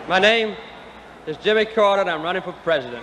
My name is Jimmy Carter, and I'm running for president.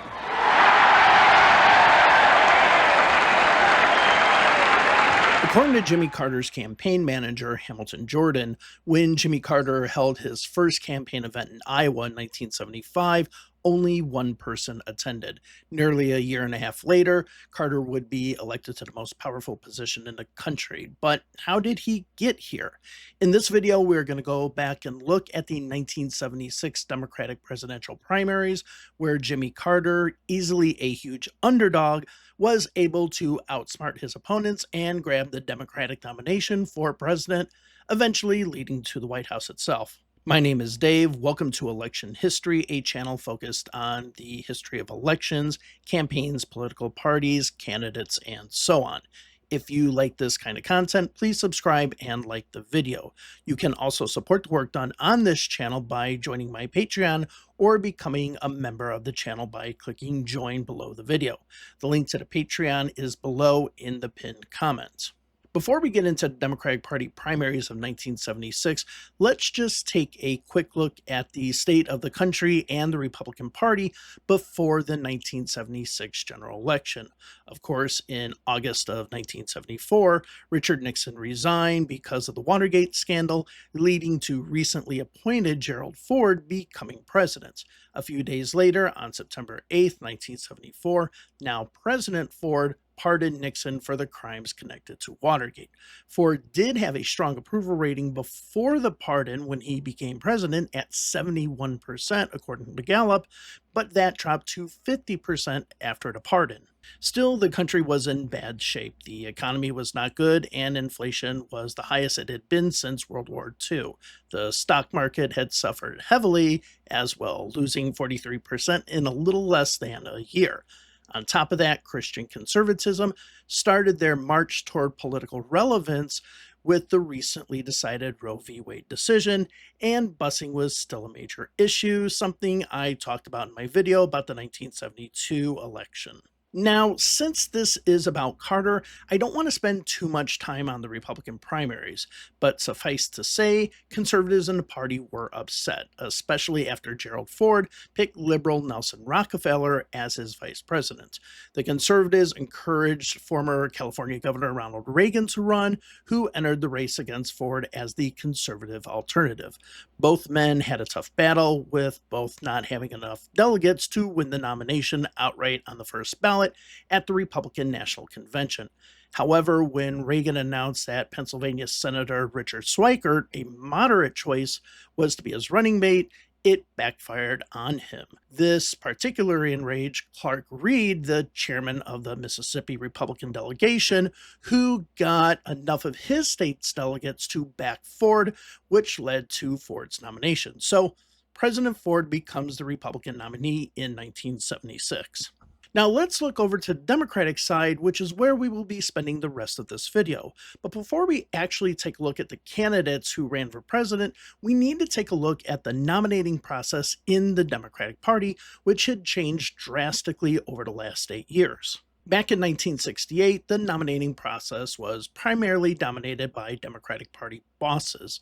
According to Jimmy Carter's campaign manager, Hamilton Jordan, when Jimmy Carter held his first campaign event in Iowa in 1975, only one person attended. Nearly a year and a half later, Carter would be elected to the most powerful position in the country. But how did he get here? In this video, we're going to go back and look at the 1976 Democratic presidential primaries, where Jimmy Carter, easily a huge underdog, was able to outsmart his opponents and grab the Democratic nomination for president, eventually leading to the White House itself. My name is Dave. Welcome to Election History, a channel focused on the history of elections, campaigns, political parties, candidates, and so on. If you like this kind of content, please subscribe and like the video. You can also support the work done on this channel by joining my Patreon or becoming a member of the channel by clicking join below the video. The link to the Patreon is below in the pinned comment. Before we get into the Democratic Party primaries of 1976, let's just take a quick look at the state of the country and the Republican Party before the 1976 general election. Of course, in August of 1974, Richard Nixon resigned because of the Watergate scandal, leading to recently appointed Gerald Ford becoming president. A few days later, on September 8th, 1974, now President Ford pardoned Nixon for the crimes connected to Watergate. Ford did have a strong approval rating before the pardon when he became president at 71%, according to Gallup, but that dropped to 50% after the pardon. Still, the country was in bad shape. The economy was not good, and inflation was the highest it had been since World War II. The stock market had suffered heavily as well, losing 43% in a little less than a year. On top of that, Christian conservatism started their march toward political relevance with the recently decided Roe v. Wade decision, and busing was still a major issue, something I talked about in my video about the 1972 election. Now, since this is about Carter, I don't want to spend too much time on the Republican primaries, but suffice to say, conservatives in the party were upset, especially after Gerald Ford picked liberal Nelson Rockefeller as his vice president. The conservatives encouraged former California Governor Ronald Reagan to run, who entered the race against Ford as the conservative alternative. Both men had a tough battle, with both not having enough delegates to win the nomination outright on the first ballot at the Republican National Convention. However, when Reagan announced that Pennsylvania Senator Richard Schweikert, a moderate choice, was to be his running mate, it backfired on him. This particularly enraged Clark Reed, the chairman of the Mississippi Republican delegation, who got enough of his state's delegates to back Ford, which led to Ford's nomination. So President Ford becomes the Republican nominee in 1976. Now let's look over to the Democratic side, which is where we will be spending the rest of this video. But before we actually take a look at the candidates who ran for president, we need to take a look at the nominating process in the Democratic Party, which had changed drastically over the last 8 years. Back in 1968, the nominating process was primarily dominated by Democratic Party bosses.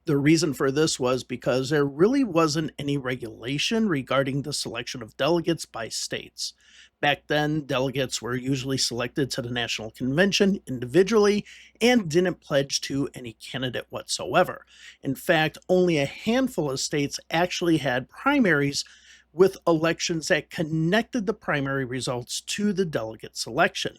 The reason for this was because there really wasn't any regulation regarding the selection of delegates by states. Back then, delegates were usually selected to the National Convention individually and didn't pledge to any candidate whatsoever. In fact, only a handful of states actually had primaries, with elections that connected the primary results to the delegate selection.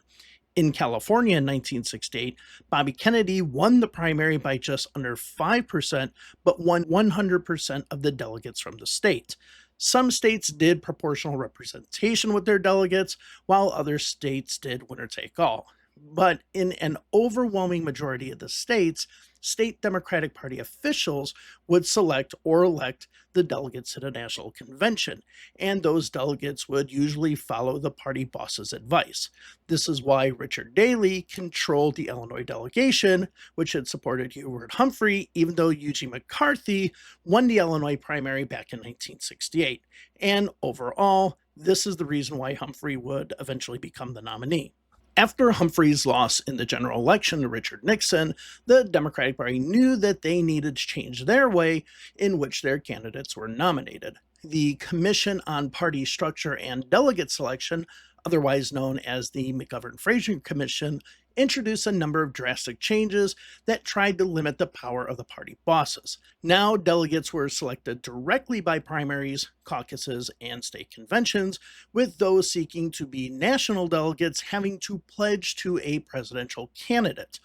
In California in 1968, Bobby Kennedy won the primary by just under 5%, but won 100% of the delegates from the state. Some states did proportional representation with their delegates, while other states did winner take all. But in an overwhelming majority of the states, state Democratic Party officials would select or elect the delegates to the National Convention, and those delegates would usually follow the party boss's advice. This is why Richard Daley controlled the Illinois delegation, which had supported Hubert Humphrey, even though Eugene McCarthy won the Illinois primary back in 1968. And overall, this is the reason why Humphrey would eventually become the nominee. After Humphrey's loss in the general election to Richard Nixon, the Democratic Party knew that they needed to change their way in which their candidates were nominated. The Commission on Party Structure and Delegate Selection, otherwise known as the McGovern-Fraser Commission, introduced a number of drastic changes that tried to limit the power of the party bosses. Now, delegates were selected directly by primaries, caucuses, and state conventions, with those seeking to be national delegates having to pledge to a presidential candidate.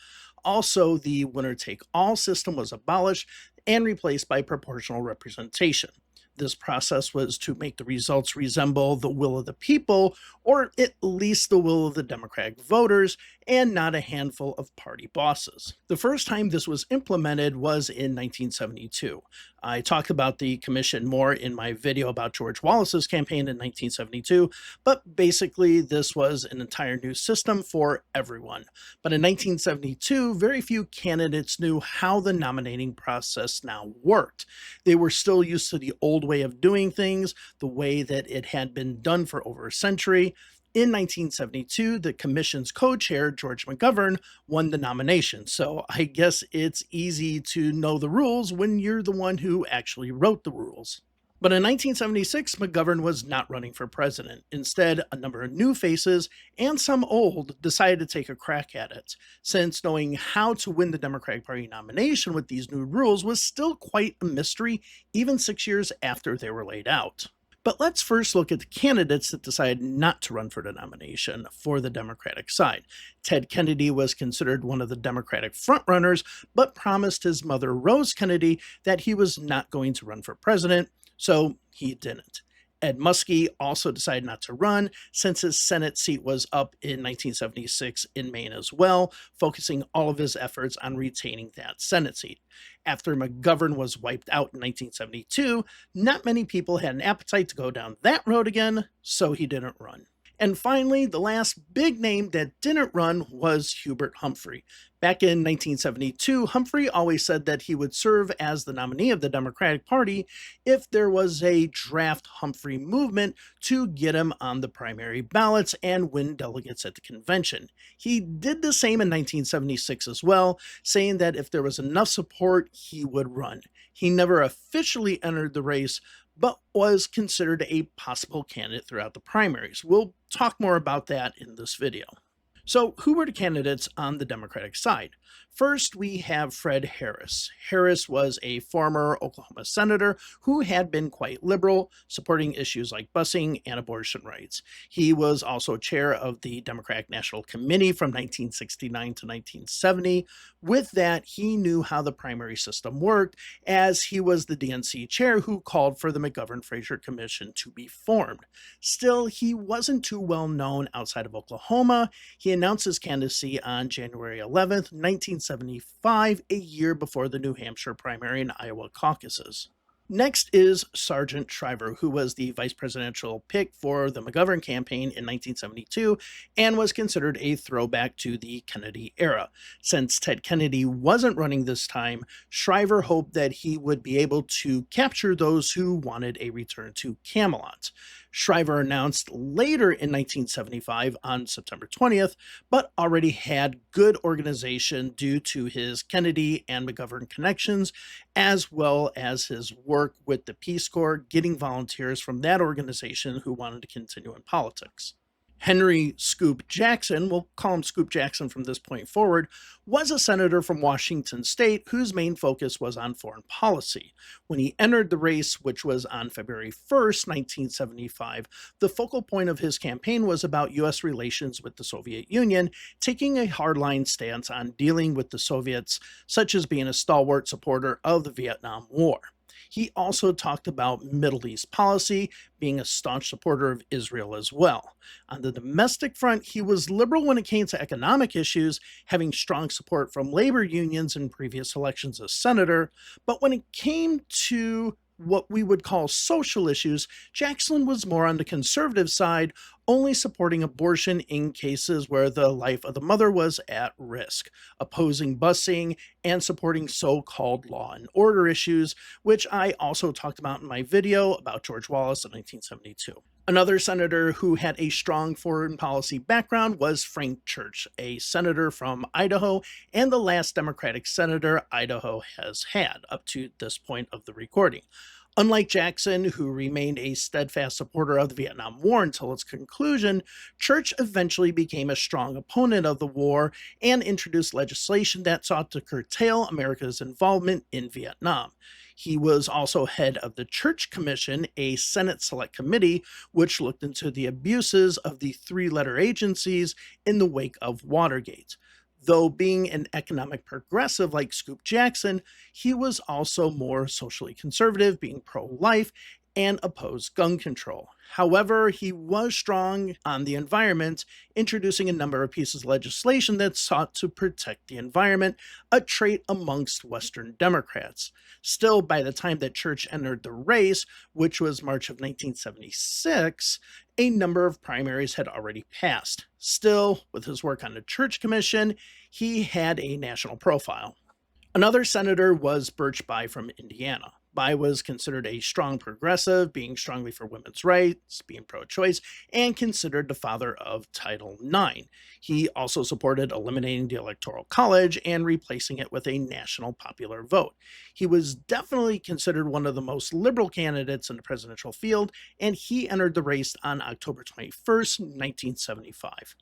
Also, the winner-take-all system was abolished and replaced by proportional representation. This process was to make the results resemble the will of the people, or at least the will of the Democratic voters, and not a handful of party bosses. The first time this was implemented was in 1972. I talked about the commission more in my video about George Wallace's campaign in 1972, but basically this was an entire new system for everyone. But in 1972, very few candidates knew how the nominating process now worked. They were still used to the old way of doing things, the way that it had been done for over a century. In 1972, the commission's co-chair, George McGovern, won the nomination. So I guess it's easy to know the rules when you're the one who actually wrote the rules. But in 1976, McGovern was not running for president. Instead, a number of new faces, and some old, decided to take a crack at it, since knowing how to win the Democratic Party nomination with these new rules was still quite a mystery, even 6 years after they were laid out. But let's first look at the candidates that decided not to run for the nomination for the Democratic side. Ted Kennedy was considered one of the Democratic frontrunners, but promised his mother, Rose Kennedy, that he was not going to run for president, so he didn't. Ed Muskie also decided not to run since his Senate seat was up in 1976 in Maine as well, focusing all of his efforts on retaining that Senate seat. After McGovern was wiped out in 1972, not many people had an appetite to go down that road again, so he didn't run. And finally, the last big name that didn't run was Hubert Humphrey. Back in 1972, Humphrey always said that he would serve as the nominee of the Democratic Party if there was a draft Humphrey movement to get him on the primary ballots and win delegates at the convention. He did the same in 1976 as well, saying that if there was enough support, he would run. He never officially entered the race, but was considered a possible candidate throughout the primaries. We'll talk more about that in this video. So who were the candidates on the Democratic side? First, we have Fred Harris. Harris was a former Oklahoma senator who had been quite liberal, supporting issues like busing and abortion rights. He was also chair of the Democratic National Committee from 1969 to 1970. With that, he knew how the primary system worked, as he was the DNC chair who called for the McGovern-Fraser Commission to be formed. Still, he wasn't too well known outside of Oklahoma. He announced his candidacy on January 11th, 1975, a year before the New Hampshire primary and Iowa caucuses. Next is Sargent Shriver, who was the vice presidential pick for the McGovern campaign in 1972 and was considered a throwback to the Kennedy era. Since Ted Kennedy wasn't running this time, Shriver hoped that he would be able to capture those who wanted a return to Camelot. Shriver announced later in 1975 on September 20th, but already had good organization due to his Kennedy and McGovern connections, as well as his work with the Peace Corps, getting volunteers from that organization who wanted to continue in politics. Henry Scoop Jackson, we'll call him Scoop Jackson from this point forward, was a senator from Washington state whose main focus was on foreign policy. When he entered the race, which was on February 1st, 1975, the focal point of his campaign was about U.S. relations with the Soviet Union, taking a hardline stance on dealing with the Soviets, such as being a stalwart supporter of the Vietnam War. He also talked about Middle East policy, being a staunch supporter of Israel as well. On the domestic front, he was liberal when it came to economic issues, having strong support from labor unions in previous elections as senator. But when it came to what we would call social issues, Jackson was more on the conservative side, only supporting abortion in cases where the life of the mother was at risk, opposing busing, and supporting so-called law and order issues, which I also talked about in my video about George Wallace in 1972. Another senator who had a strong foreign policy background was Frank Church, a senator from Idaho and the last Democratic senator Idaho has had up to this point of the recording. Unlike Jackson, who remained a steadfast supporter of the Vietnam War until its conclusion, Church eventually became a strong opponent of the war and introduced legislation that sought to curtail America's involvement in Vietnam. He was also head of the Church Commission, a Senate Select Committee which looked into the abuses of the three-letter agencies in the wake of Watergate. Though being an economic progressive like Scoop Jackson, he was also more socially conservative, being pro life and opposed gun control. However, he was strong on the environment, introducing a number of pieces of legislation that sought to protect the environment, a trait amongst Western Democrats. Still, by the time that Church entered the race, which was March of 1976, a number of primaries had already passed. Still, with his work on the Church Commission, he had a national profile. Another senator was Birch Bayh from Indiana. Bayh was considered a strong progressive, being strongly for women's rights, being pro-choice, and considered the father of Title IX. He also supported eliminating the Electoral College and replacing it with a national popular vote. He was definitely considered one of the most liberal candidates in the presidential field, and he entered the race on October 21st, 1975.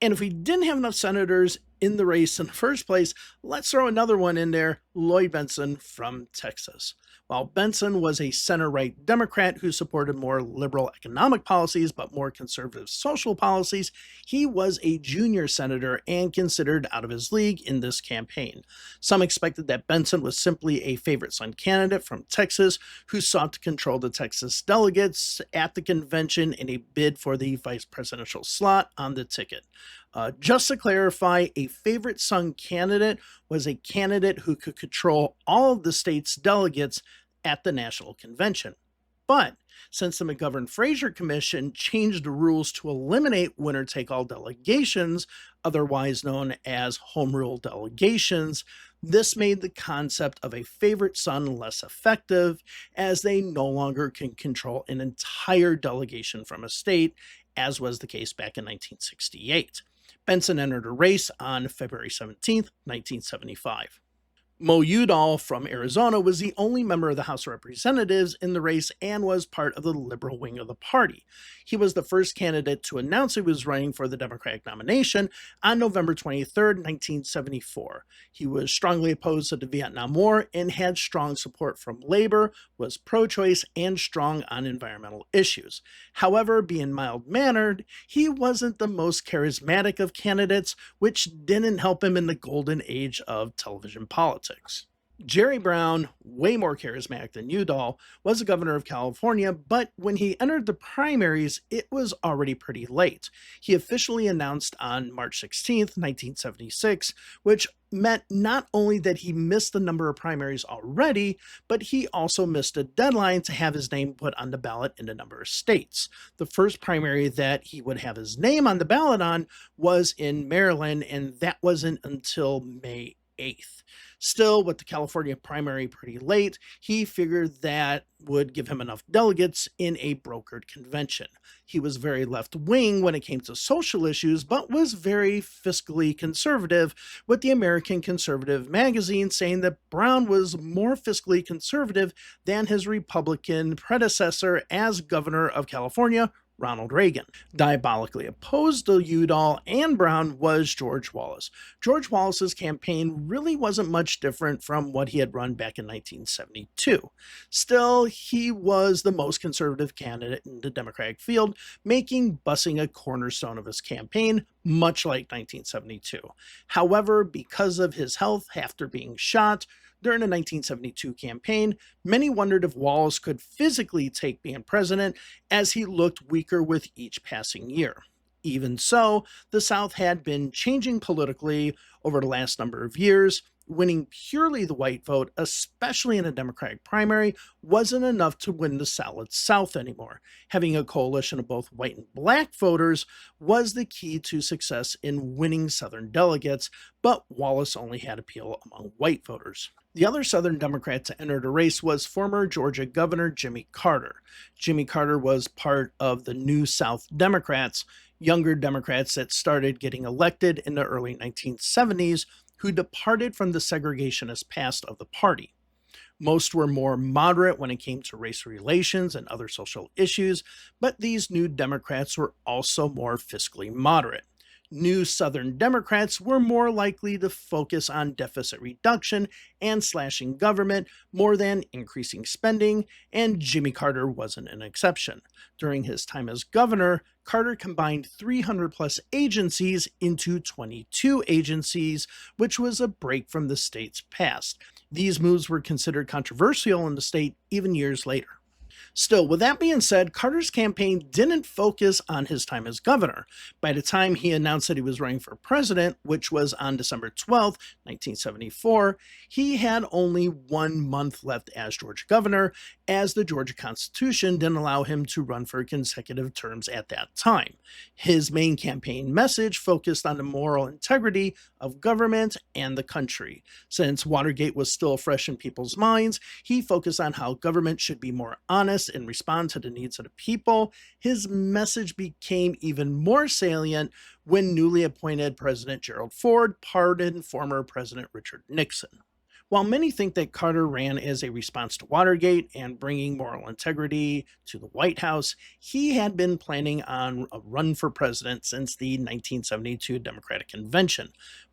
And if we didn't have enough senators in the race in the first place, let's throw another one in there, Lloyd Bentsen from Texas. While Bentsen was a center-right Democrat who supported more liberal economic policies but more conservative social policies, he was a junior senator and considered out of his league in this campaign. Some expected that Bentsen was simply a favorite son candidate from Texas who sought to control the Texas delegates at the convention in a bid for the vice presidential slot on the ticket. Just to clarify, a favorite son candidate was a candidate who could control all of the state's delegates at the national convention. But since the McGovern-Fraser Commission changed the rules to eliminate winner-take-all delegations, otherwise known as home rule delegations, this made the concept of a favorite son less effective, as they no longer can control an entire delegation from a state, as was the case back in 1968. Bentsen entered a race on February 17, 1975. Mo Udall from Arizona was the only member of the House of Representatives in the race and was part of the liberal wing of the party. He was the first candidate to announce he was running for the Democratic nomination on November 23, 1974. He was strongly opposed to the Vietnam War and had strong support from labor, was pro-choice, and strong on environmental issues. However, being mild-mannered, he wasn't the most charismatic of candidates, which didn't help him in the golden age of television politics. Jerry Brown, way more charismatic than Udall, was the governor of California, but when he entered the primaries, it was already pretty late. He officially announced on March 16, 1976, which meant not only that he missed the number of primaries already, but he also missed a deadline to have his name put on the ballot in a number of states. The first primary that he would have his name on the ballot on was in Maryland, and that wasn't until May 8th. Still, with the California primary pretty late, he figured that would give him enough delegates in a brokered convention. He was very left-wing when it came to social issues, but was very fiscally conservative, with the American Conservative magazine saying that Brown was more fiscally conservative than his Republican predecessor as governor of California, Ronald Reagan. Diabolically opposed to Udall and Brown was George Wallace. George Wallace's campaign really wasn't much different from what he had run back in 1972. Still, he was the most conservative candidate in the Democratic field, making busing a cornerstone of his campaign, much like 1972. However, because of his health after being shot during the 1972 campaign, many wondered if Wallace could physically take being president, as he looked weaker with each passing year. Even so, the South had been changing politically over the last number of years. Winning purely the white vote, especially in a Democratic primary, wasn't enough to win the solid South anymore. Having a coalition of both white and black voters was the key to success in winning Southern delegates, but Wallace only had appeal among white voters. The other Southern Democrat to enter the race was former Georgia Governor Jimmy Carter. Jimmy Carter was part of the New South Democrats, younger Democrats that started getting elected in the early 1970s, who departed from the segregationist past of the party. Most were more moderate when it came to race relations and other social issues, but these new Democrats were also more fiscally moderate. New Southern Democrats were more likely to focus on deficit reduction and slashing government more than increasing spending, and Jimmy Carter wasn't an exception. During his time as governor, Carter combined 300 plus agencies into 22 agencies, which was a break from the state's past. These moves were considered controversial in the state even years later. Still, with that being said, Carter's campaign didn't focus on his time as governor. By the time he announced that he was running for president, which was on December 12th, 1974, he had only 1 month left as Georgia governor, as the Georgia Constitution didn't allow him to run for consecutive terms at that time. His main campaign message focused on the moral integrity of government and the country. Since Watergate was still fresh in people's minds, he focused on how government should be more honest and respond to the needs of the people. His message became even more salient when newly appointed President Gerald Ford pardoned former President Richard Nixon. While many think that Carter ran as a response to Watergate and bringing moral integrity to the White House, he had been planning on a run for president since the 1972 Democratic Convention.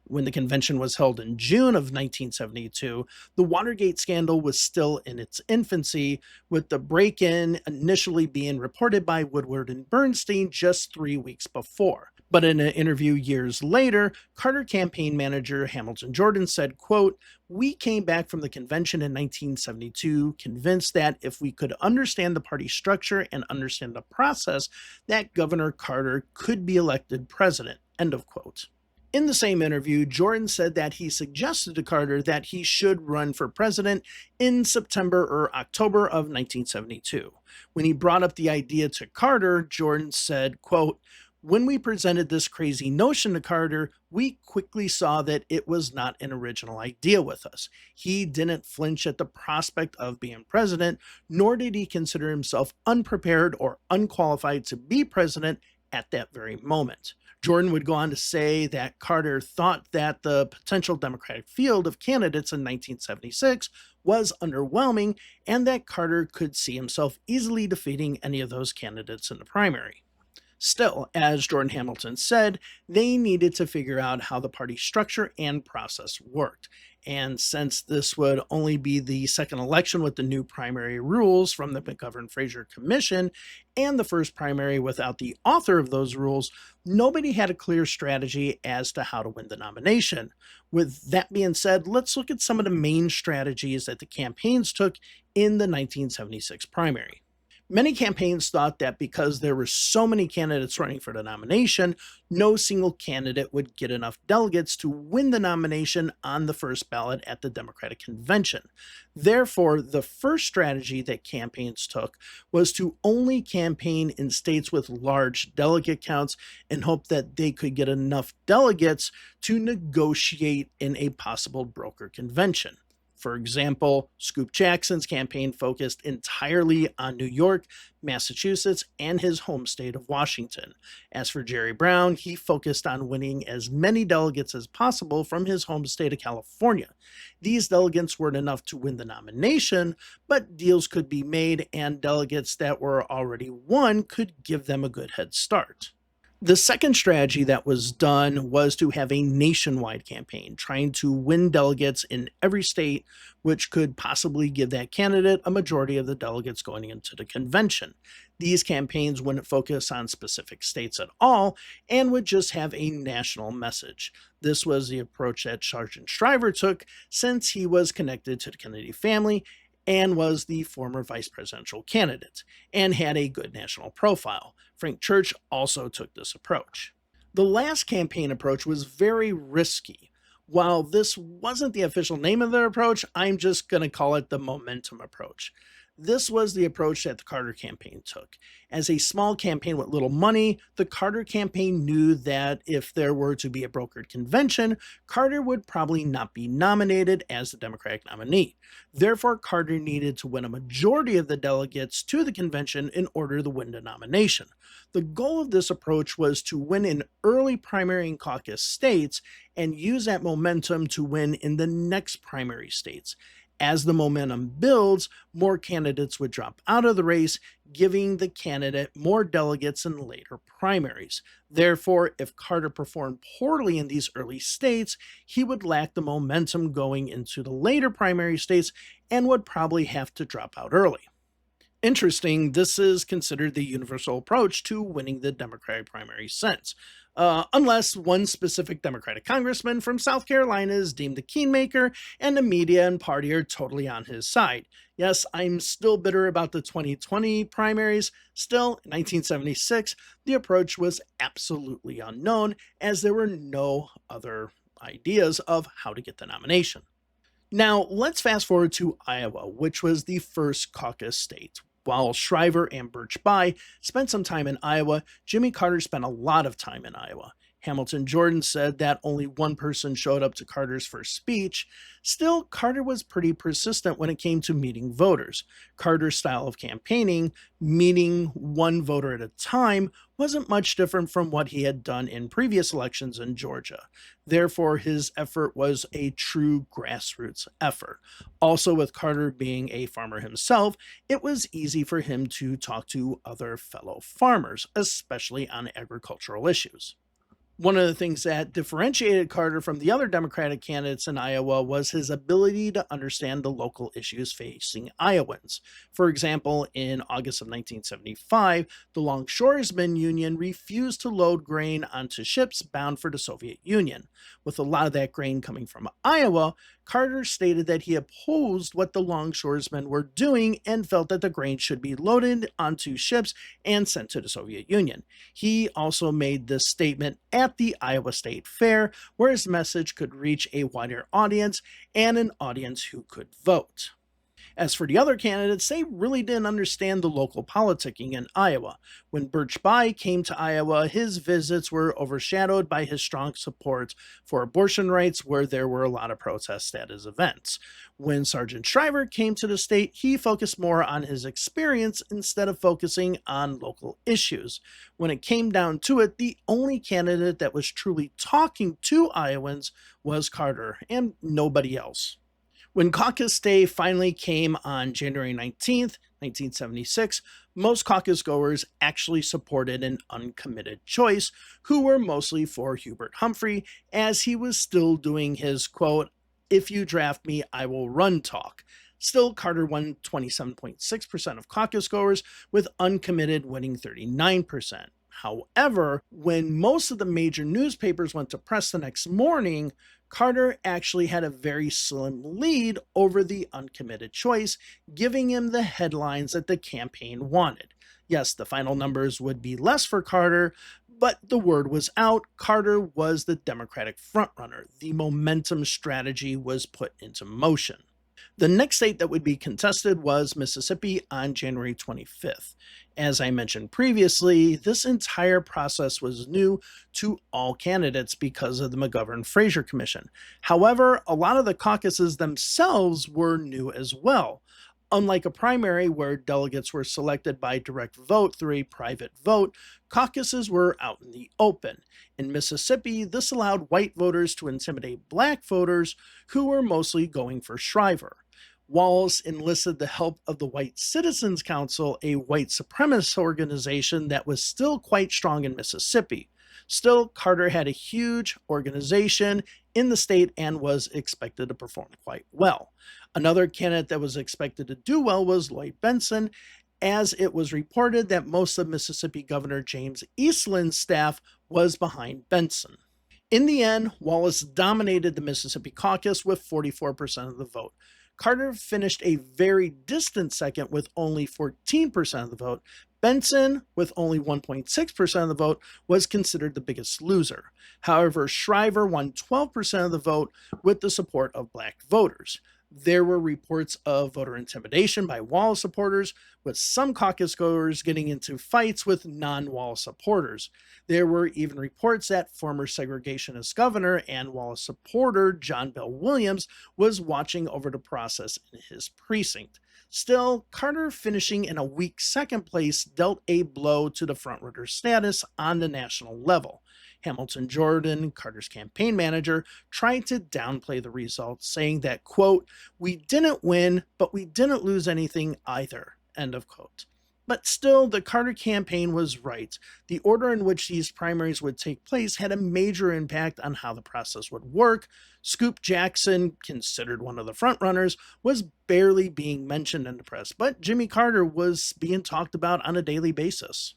When the convention was held in June of 1972, the Watergate scandal was still in its infancy, with the break-in initially being reported by Woodward and Bernstein just 3 weeks before. But in an interview years later, Carter campaign manager Hamilton Jordan said, quote, "We came back from the convention in 1972 convinced that if we could understand the party structure and understand the process, that Governor Carter could be elected president," end of quote. In the same interview, Jordan said that he suggested to Carter that he should run for president in September or October of 1972. When he brought up the idea to Carter, Jordan said, quote, "When we presented this crazy notion to Carter, we quickly saw that it was not an original idea with us. He didn't flinch at the prospect of being president, nor did he consider himself unprepared or unqualified to be president at that very moment." Jordan would go on to say that Carter thought that the potential Democratic field of candidates in 1976 was underwhelming, and that Carter could see himself easily defeating any of those candidates in the primary. Still, as Jordan Hamilton said, they needed to figure out how the party structure and process worked. And since this would only be the second election with the new primary rules from the McGovern-Fraser Commission, and the first primary without the author of those rules, nobody had a clear strategy as to how to win the nomination. With that being said, let's look at some of the main strategies that the campaigns took in the 1976 primary. Many campaigns thought that because there were so many candidates running for the nomination, no single candidate would get enough delegates to win the nomination on the first ballot at the Democratic Convention. Therefore, the first strategy that campaigns took was to only campaign in states with large delegate counts and hope that they could get enough delegates to negotiate in a possible broker convention. For example, Scoop Jackson's campaign focused entirely on New York, Massachusetts, and his home state of Washington. As for Jerry Brown, he focused on winning as many delegates as possible from his home state of California. These delegates weren't enough to win the nomination, but deals could be made, and delegates that were already won could give them a good head start. The second strategy that was done was to have a nationwide campaign, trying to win delegates in every state, which could possibly give that candidate a majority of the delegates going into the convention. These campaigns wouldn't focus on specific states at all and would just have a national message. This was the approach that Sergeant Shriver took, since he was connected to the Kennedy family and was the former vice presidential candidate, and had a good national profile. Frank Church also took this approach. The last campaign approach was very risky. While this wasn't the official name of their approach, I'm just going to call it the momentum approach. This was the approach that the Carter campaign took. As a small campaign with little money, the Carter campaign knew that if there were to be a brokered convention, Carter would probably not be nominated as the Democratic nominee. Therefore, Carter needed to win a majority of the delegates to the convention in order to win the nomination. The goal of this approach was to win in early primary and caucus states and use that momentum to win in the next primary states. As the momentum builds, more candidates would drop out of the race, giving the candidate more delegates in later primaries. Therefore, if Carter performed poorly in these early states, he would lack the momentum going into the later primary states and would probably have to drop out early. Interesting, this is considered the universal approach to winning the Democratic primary since. Unless one specific Democratic congressman from South Carolina is deemed the kingmaker and the media and party are totally on his side. Yes, I'm still bitter about the 2020 primaries. Still, in 1976, the approach was absolutely unknown as there were no other ideas of how to get the nomination. Now, let's fast forward to Iowa, which was the first caucus state. While Shriver and Birch Bayh spent some time in Iowa, Jimmy Carter spent a lot of time in Iowa. Hamilton Jordan said that only one person showed up to Carter's first speech. Still, Carter was pretty persistent when it came to meeting voters. Carter's style of campaigning, meeting one voter at a time, wasn't much different from what he had done in previous elections in Georgia. Therefore, his effort was a true grassroots effort. Also, with Carter being a farmer himself, it was easy for him to talk to other fellow farmers, especially on agricultural issues. One of the things that differentiated Carter from the other Democratic candidates in Iowa was his ability to understand the local issues facing Iowans. For example, in August of 1975, the Longshoresmen Union refused to load grain onto ships bound for the Soviet Union. With a lot of that grain coming from Iowa, Carter stated that he opposed what the longshoresmen were doing and felt that the grain should be loaded onto ships and sent to the Soviet Union. He also made this statement at the Iowa State Fair, where his message could reach a wider audience and an audience who could vote. As for the other candidates, they really didn't understand the local politicking in Iowa. When Birch Bayh came to Iowa, his visits were overshadowed by his strong support for abortion rights, where there were a lot of protests at his events. When Sergeant Shriver came to the state, he focused more on his experience instead of focusing on local issues. When it came down to it, the only candidate that was truly talking to Iowans was Carter, and nobody else. When caucus day finally came on January 19th, 1976, most caucus goers actually supported an uncommitted choice, who were mostly for Hubert Humphrey, as he was still doing his quote, "If you draft me, I will run" talk. Still, Carter won 27.6% of caucus goers, with uncommitted winning 39%. However, when most of the major newspapers went to press the next morning, Carter actually had a very slim lead over the uncommitted choice, giving him the headlines that the campaign wanted. Yes, the final numbers would be less for Carter, but the word was out. Carter was the Democratic frontrunner. The momentum strategy was put into motion. The next state that would be contested was Mississippi on January 25th. As I mentioned previously, this entire process was new to all candidates because of the McGovern-Fraser Commission. However, a lot of the caucuses themselves were new as well. Unlike a primary where delegates were selected by direct vote through a private vote, caucuses were out in the open. In Mississippi, this allowed white voters to intimidate black voters who were mostly going for Shriver. Wallace enlisted the help of the White Citizens Council, a white supremacist organization that was still quite strong in Mississippi. Still, Carter had a huge organization in the state and was expected to perform quite well. Another candidate that was expected to do well was Lloyd Bentsen, as it was reported that most of Mississippi Governor James Eastland's staff was behind Bentsen. In the end, Wallace dominated the Mississippi caucus with 44% of the vote. Carter finished a very distant second with only 14% of the vote. Bentsen, with only 1.6% of the vote, was considered the biggest loser. However, Shriver won 12% of the vote with the support of black voters. There were reports of voter intimidation by Wallace supporters, with some caucus goers getting into fights with non-Wallace supporters. There were even reports that former segregationist governor and Wallace supporter John Bell Williams was watching over the process in his precinct. Still, Carter finishing in a weak second place dealt a blow to the frontrunner status on the national level. Hamilton Jordan, Carter's campaign manager, tried to downplay the results, saying that, quote, "We didn't win, but we didn't lose anything either," end of quote. But still, the Carter campaign was right. The order in which these primaries would take place had a major impact on how the process would work. Scoop Jackson, considered one of the frontrunners, was barely being mentioned in the press, but Jimmy Carter was being talked about on a daily basis.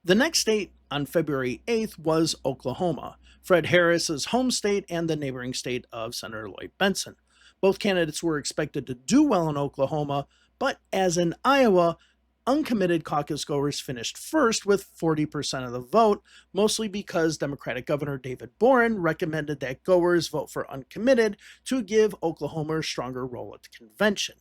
The next state on February 8th was Oklahoma, Fred Harris's home state and the neighboring state of Senator Lloyd Bentsen. Both candidates were expected to do well in Oklahoma, but as in Iowa, uncommitted caucus goers finished first with 40% of the vote, mostly because Democratic Governor David Boren recommended that goers vote for uncommitted to give Oklahoma a stronger role at the convention.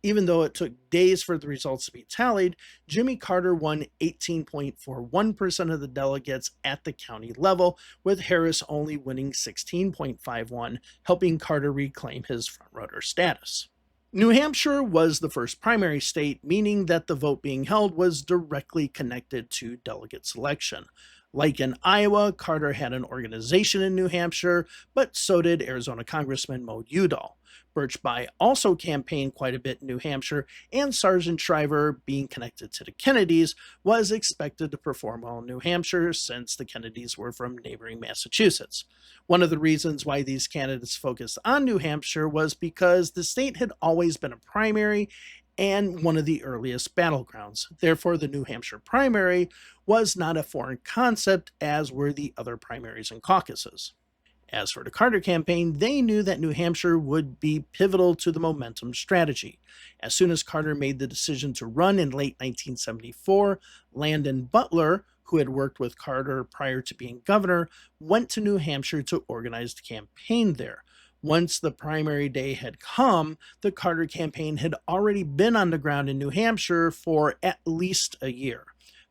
Even though it took days for the results to be tallied, Jimmy Carter won 18.41% of the delegates at the county level, with Harris only winning 16.51%, helping Carter reclaim his frontrunner status. New Hampshire was the first primary state, meaning that the vote being held was directly connected to delegate selection. Like in Iowa, Carter had an organization in New Hampshire, but so did Arizona Congressman Mo Udall. Birch Bayh also campaigned quite a bit in New Hampshire, and Sergeant Shriver, being connected to the Kennedys, was expected to perform well in New Hampshire since the Kennedys were from neighboring Massachusetts. One of the reasons why these candidates focused on New Hampshire was because the state had always been a primary and one of the earliest battlegrounds. Therefore, the New Hampshire primary was not a foreign concept, as were the other primaries and caucuses. As for the Carter campaign, they knew that New Hampshire would be pivotal to the momentum strategy. As soon as Carter made the decision to run in late 1974, Landon Butler, who had worked with Carter prior to being governor, went to New Hampshire to organize the campaign there. Once the primary day had come, the Carter campaign had already been on the ground in New Hampshire for at least a year.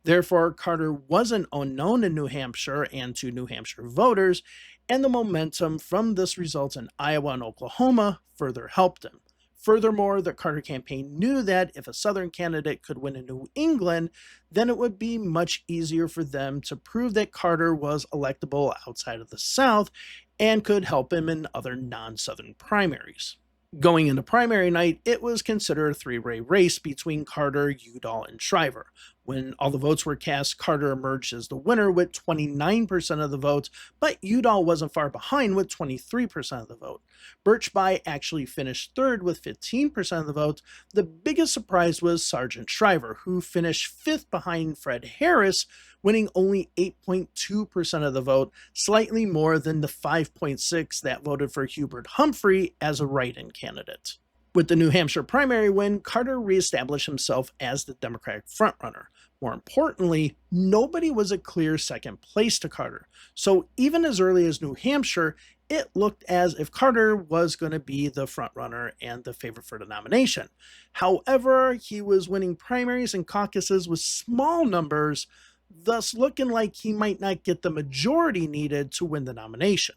Therefore, Carter wasn't unknown in New Hampshire and to New Hampshire voters, and the momentum from this result in Iowa and Oklahoma further helped him. Furthermore, the Carter campaign knew that if a Southern candidate could win in New England, then it would be much easier for them to prove that Carter was electable outside of the South and could help him in other non-Southern primaries. Going into primary night, it was considered a three-way race between Carter, Udall, and Shriver. When all the votes were cast, Carter emerged as the winner with 29% of the votes, but Udall wasn't far behind with 23% of the vote. Birch Bayh actually finished third with 15% of the vote. The biggest surprise was Sergeant Shriver, who finished fifth behind Fred Harris, winning only 8.2% of the vote, slightly more than the 5.6% that voted for Hubert Humphrey as a write-in candidate. With the New Hampshire primary win, Carter reestablished himself as the Democratic frontrunner. More importantly, nobody was a clear second place to Carter. So even as early as New Hampshire, it looked as if Carter was going to be the frontrunner and the favorite for the nomination. However, he was winning primaries and caucuses with small numbers, thus looking like he might not get the majority needed to win the nomination.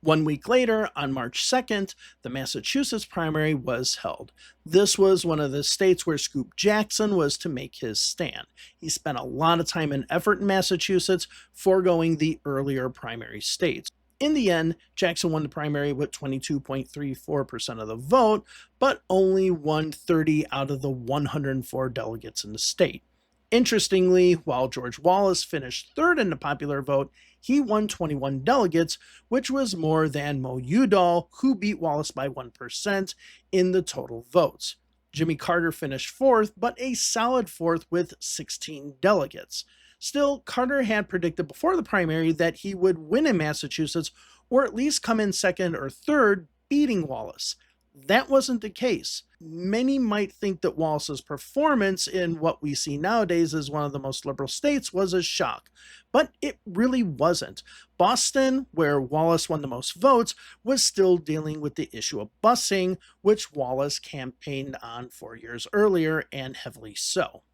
1 week later, on March 2nd, the Massachusetts primary was held. This was one of the states where Scoop Jackson was to make his stand. He spent a lot of time and effort in Massachusetts, foregoing the earlier primary states. In the end, Jackson won the primary with 22.34% of the vote, but only won 30 out of the 104 delegates in the state. Interestingly, while George Wallace finished third in the popular vote, he won 21 delegates, which was more than Mo Udall, who beat Wallace by 1% in the total votes. Jimmy Carter finished fourth, but a solid fourth with 16 delegates. Still, Carter had predicted before the primary that he would win in Massachusetts, or at least come in second or third, beating Wallace. That wasn't the case. Many might think that Wallace's performance in what we see nowadays as one of the most liberal states was a shock, but it really wasn't. Boston, where Wallace won the most votes, was still dealing with the issue of busing, which Wallace campaigned on 4 years earlier, and heavily so.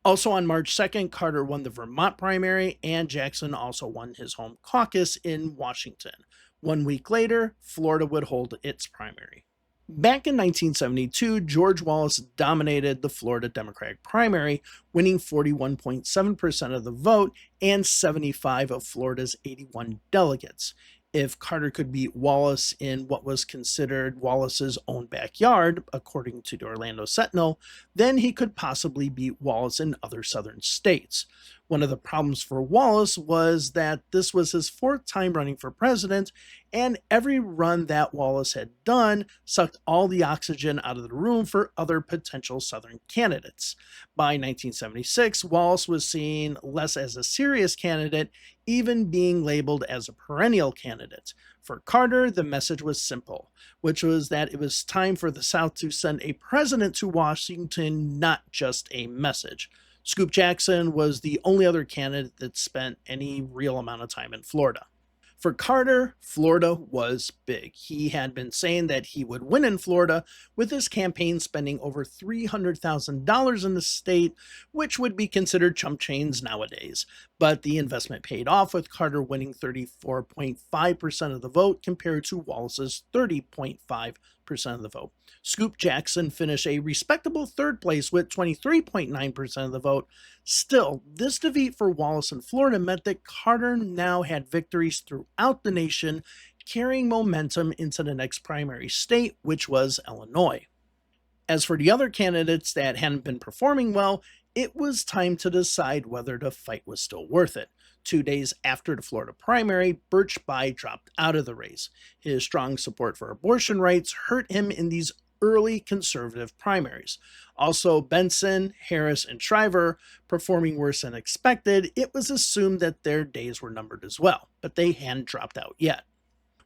Also on March 2nd, Carter won the Vermont primary, and Jackson also won his home caucus in Washington. 1 week later, Florida would hold its primary. Back in 1972, George Wallace dominated the Florida Democratic primary, winning 41.7% of the vote and 75 of Florida's 81 delegates. If Carter could beat Wallace in what was considered Wallace's own backyard, according to the Orlando Sentinel, then he could possibly beat Wallace in other southern states. One of the problems for Wallace was that this was his fourth time running for president, and every run that Wallace had done sucked all the oxygen out of the room for other potential Southern candidates. By 1976, Wallace was seen less as a serious candidate, even being labeled as a perennial candidate. For Carter, the message was simple, which was that it was time for the South to send a president to Washington, not just a message. Scoop Jackson was the only other candidate that spent any real amount of time in Florida. For Carter, Florida was big. He had been saying that he would win in Florida, with his campaign spending over $300,000 in the state, which would be considered chump change nowadays. But the investment paid off, with Carter winning 34.5% of the vote compared to Wallace's 30.5% of the vote. Scoop Jackson finished a respectable third place with 23.9% of the vote. Still, this defeat for Wallace in Florida meant that Carter now had victories throughout the nation, carrying momentum into the next primary state, which was Illinois. As for the other candidates that hadn't been performing well, it was time to decide whether the fight was still worth it. 2 days after the Florida primary, Birch Bayh dropped out of the race. His strong support for abortion rights hurt him in these early conservative primaries. Also, Benson, Harris, and Shriver performing worse than expected, it was assumed that their days were numbered as well, but they hadn't dropped out yet.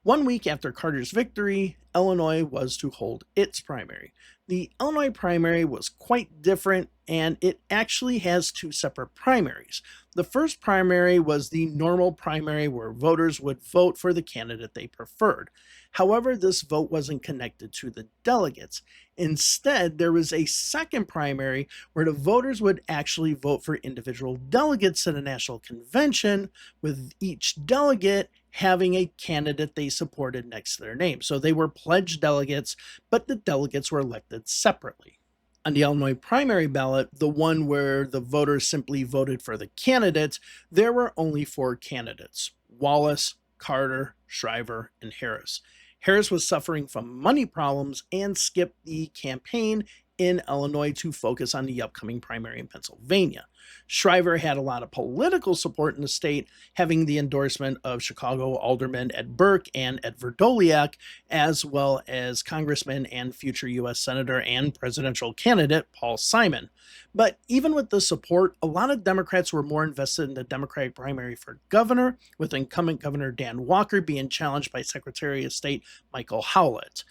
1 week after Carter's victory, Illinois was to hold its primary. The Illinois primary was quite different, and it actually has two separate primaries. The first primary was the normal primary where voters would vote for the candidate they preferred. However, this vote wasn't connected to the delegates. Instead, there was a second primary where the voters would actually vote for individual delegates at a national convention, with each delegate having a candidate they supported next to their name. So they were pledged delegates, but the delegates were elected separately. On the Illinois primary ballot, the one where the voters simply voted for the candidate, there were only 4 candidates: Wallace, Carter, Shriver, and Harris. Harris was suffering from money problems and skipped the campaign in Illinois to focus on the upcoming primary in Pennsylvania. Shriver had a lot of political support in the state, having the endorsement of Chicago Alderman Ed Burke and Ed Verdoliak, as well as Congressman and future U.S. Senator and presidential candidate Paul Simon. But even with the support, a lot of Democrats were more invested in the Democratic primary for governor, with incumbent Governor Dan Walker being challenged by Secretary of State Michael Howlett.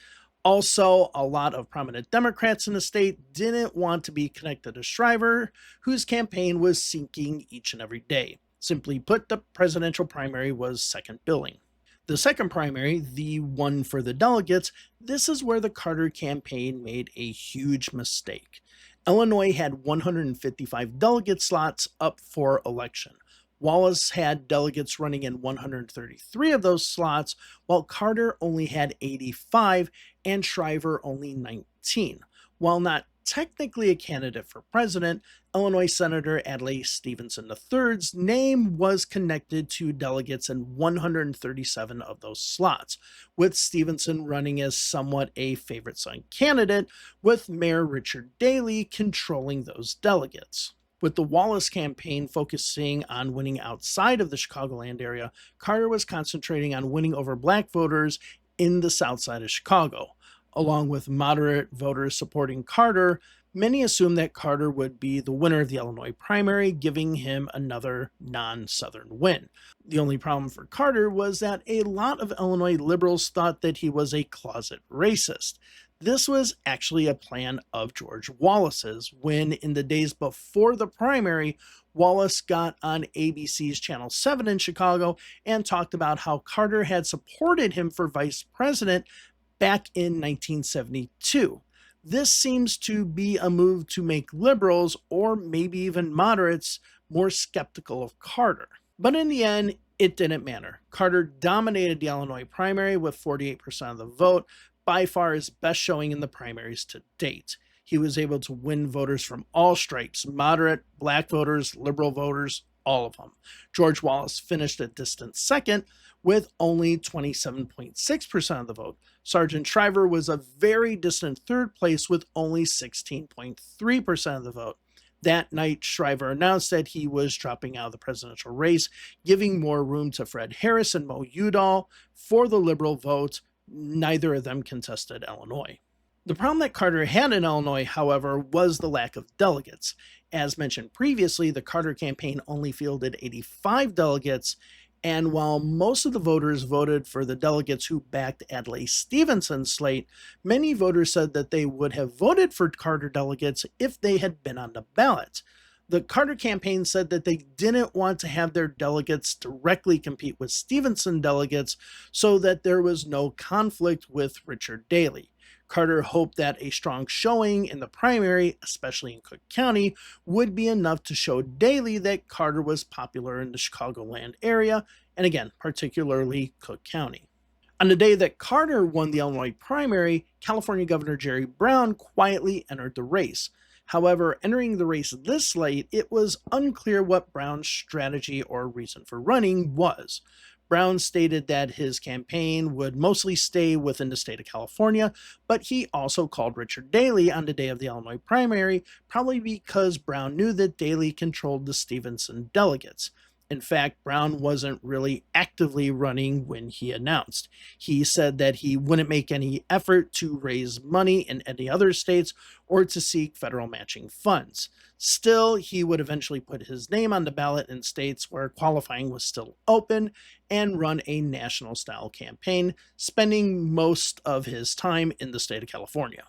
Also, a lot of prominent Democrats in the state didn't want to be connected to Shriver, whose campaign was sinking each and every day. Simply put, the presidential primary was second billing. The second primary, the one for the delegates, this is where the Carter campaign made a huge mistake. Illinois had 155 delegate slots up for election. Wallace had delegates running in 133 of those slots, while Carter only had 85 and Shriver only 19. While not technically a candidate for president, Illinois Senator Adlai Stevenson III's name was connected to delegates in 137 of those slots, with Stevenson running as somewhat a favorite son candidate, with Mayor Richard Daley controlling those delegates. With the Wallace campaign focusing on winning outside of the Chicagoland area, Carter was concentrating on winning over black voters in the south side of Chicago. Along with moderate voters supporting Carter, many assumed that Carter would be the winner of the Illinois primary, giving him another non-Southern win. The only problem for Carter was that a lot of Illinois liberals thought that he was a closet racist. This was actually a plan of George Wallace's, when in the days before the primary, Wallace got on ABC's Channel 7 in Chicago and talked about how Carter had supported him for vice president back in 1972. This seems to be a move to make liberals, or maybe even moderates, more skeptical of Carter. But in the end, it didn't matter. Carter dominated the Illinois primary with 48% of the vote, by far his best showing in the primaries to date. He was able to win voters from all stripes: moderate, black voters, liberal voters, all of them. George Wallace finished a distant second with only 27.6% of the vote. Sergeant Shriver was a very distant third place with only 16.3% of the vote. That night, Shriver announced that he was dropping out of the presidential race, giving more room to Fred Harris and Mo Udall for the liberal vote. Neither of them contested Illinois. The problem that Carter had in Illinois, however, was the lack of delegates. As mentioned previously, the Carter campaign only fielded 85 delegates, and while most of the voters voted for the delegates who backed Adlai Stevenson's slate, many voters said that they would have voted for Carter delegates if they had been on the ballot. The Carter campaign said that they didn't want to have their delegates directly compete with Stevenson delegates so that there was no conflict with Richard Daley. Carter hoped that a strong showing in the primary, especially in Cook County, would be enough to show Daley that Carter was popular in the Chicagoland area, and again, particularly Cook County. On the day that Carter won the Illinois primary, California Governor Jerry Brown quietly entered the race. However, entering the race this late, it was unclear what Brown's strategy or reason for running was. Brown stated that his campaign would mostly stay within the state of California, but he also called Richard Daley on the day of the Illinois primary, probably because Brown knew that Daley controlled the Stevenson delegates. In fact, Brown wasn't really actively running when he announced. He said that he wouldn't make any effort to raise money in any other states or to seek federal matching funds. Still, he would eventually put his name on the ballot in states where qualifying was still open and run a national-style campaign, spending most of his time in the state of California.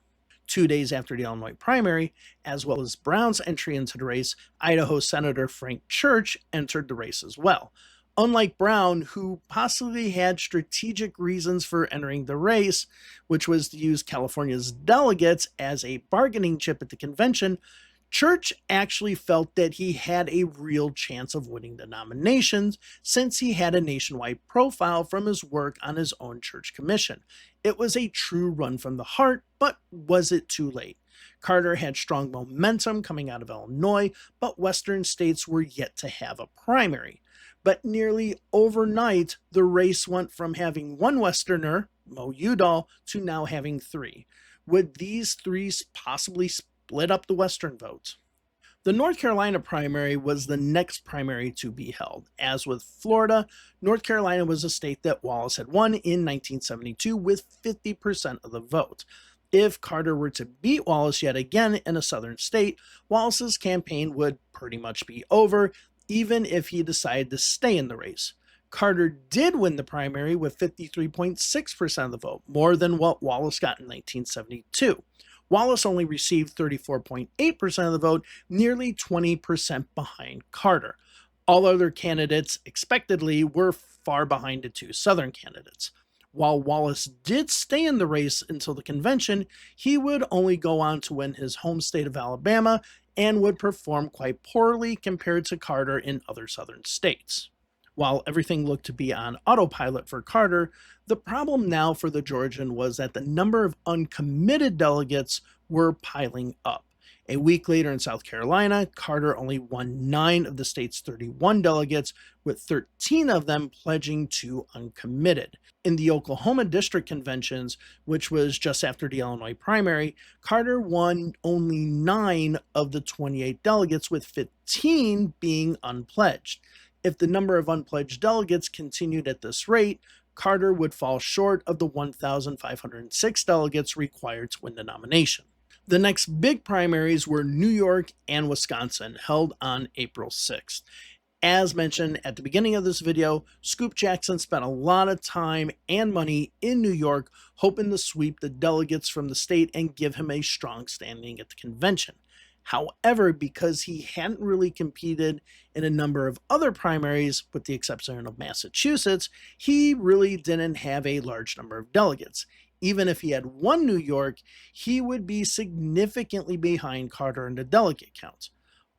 2 days after the Illinois primary, as well as Brown's entry into the race, Idaho Senator Frank Church entered the race as well. Unlike Brown, who possibly had strategic reasons for entering the race, which was to use California's delegates as a bargaining chip at the convention, Church actually felt that he had a real chance of winning the nominations since he had a nationwide profile from his work on his own church commission. It was a true run from the heart, but was it too late? Carter had strong momentum coming out of Illinois, but Western states were yet to have a primary. But nearly overnight, the race went from having one Westerner, Mo Udall, to now having three. Would these three possibly split up the Western vote? The North Carolina primary was the next primary to be held. As with Florida, North Carolina was a state that Wallace had won in 1972 with 50% of the vote. If Carter were to beat Wallace yet again in a southern state, Wallace's campaign would pretty much be over, even if he decided to stay in the race. Carter did win the primary with 53.6% of the vote, more than what Wallace got in 1972. Wallace only received 34.8% of the vote, nearly 20% behind Carter. All other candidates, expectedly, were far behind the two Southern candidates. While Wallace did stay in the race until the convention, he would only go on to win his home state of Alabama and would perform quite poorly compared to Carter in other Southern states. While everything looked to be on autopilot for Carter, the problem now for the Georgian was that the number of uncommitted delegates were piling up. A week later in South Carolina, Carter only won 9 of the state's 31 delegates, with 13 of them pledging to uncommitted. In the Oklahoma district conventions, which was just after the Illinois primary, Carter won only 9 of the 28 delegates, with 15 being unpledged. If the number of unpledged delegates continued at this rate, Carter would fall short of the 1,506 delegates required to win the nomination. The next big primaries were New York and Wisconsin, held on April 6th. As mentioned at the beginning of this video, Scoop Jackson spent a lot of time and money in New York hoping to sweep the delegates from the state and give him a strong standing at the convention. However, because he hadn't really competed in a number of other primaries, with the exception of Massachusetts, he really didn't have a large number of delegates. Even if he had won New York, he would be significantly behind Carter in the delegate count.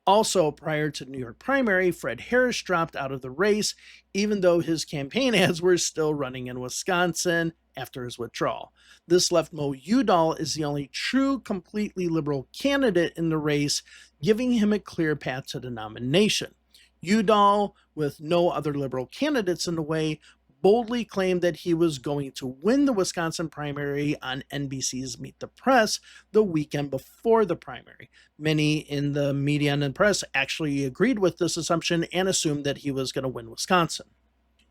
Also, prior to the New York primary, Fred Harris dropped out of the race, even though his campaign ads were still running in Wisconsin, after his withdrawal. This left Mo Udall as the only true, completely liberal candidate in the race, giving him a clear path to the nomination. Udall, with no other liberal candidates in the way, boldly claimed that he was going to win the Wisconsin primary on NBC's Meet the Press the weekend before the primary. Many in the media and the press actually agreed with this assumption and assumed that he was going to win Wisconsin.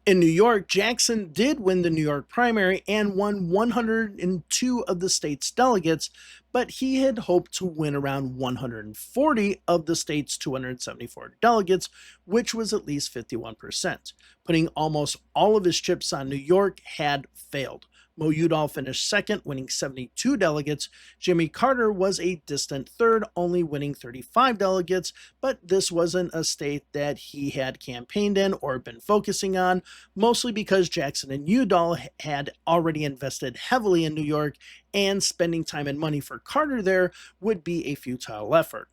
In New York, Jackson did win the New York primary and won 102 of the state's delegates, but he had hoped to win around 140 of the state's 274 delegates, which was at least 51%. Putting almost all of his chips on New York had failed. Mo Udall finished second, winning 72 delegates. Jimmy Carter was a distant third, only winning 35 delegates, but this wasn't a state that he had campaigned in or been focusing on, mostly because Jackson and Udall had already invested heavily in New York, and spending time and money for Carter there would be a futile effort.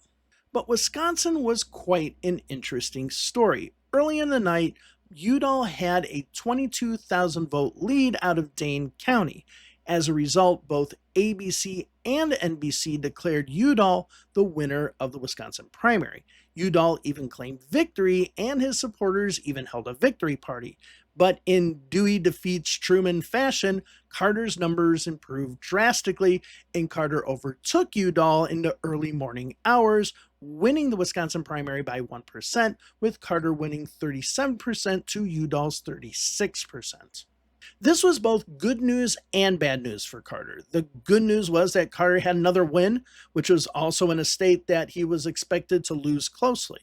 But Wisconsin was quite an interesting story. Early in the night, Udall had a 22,000 vote lead out of Dane County. As a result, both ABC and NBC declared Udall the winner of the Wisconsin primary. Udall even claimed victory, and his supporters even held a victory party. But in Dewey defeats Truman fashion, Carter's numbers improved drastically, and Carter overtook Udall in the early morning hours, winning the Wisconsin primary by 1%, with Carter winning 37% to Udall's 36%. This was both good news and bad news for Carter. The good news was that Carter had another win, which was also in a state that he was expected to lose closely.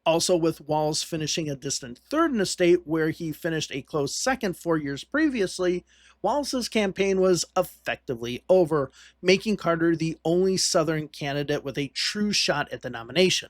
Also, with Walz finishing a distant third in a state where he finished a close second 4 years previously, Walz's campaign was effectively over, making Carter the only Southern candidate with a true shot at the nomination.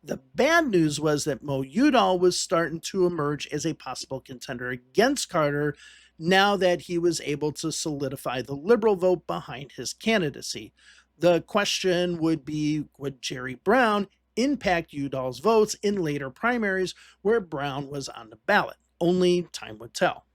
The bad news was that Mo Udall was starting to emerge as a possible contender against Carter now that he was able to solidify the liberal vote behind his candidacy. The question would be, would Jerry Brown impact Udall's votes in later primaries where Brown was on the ballot? Only time would tell.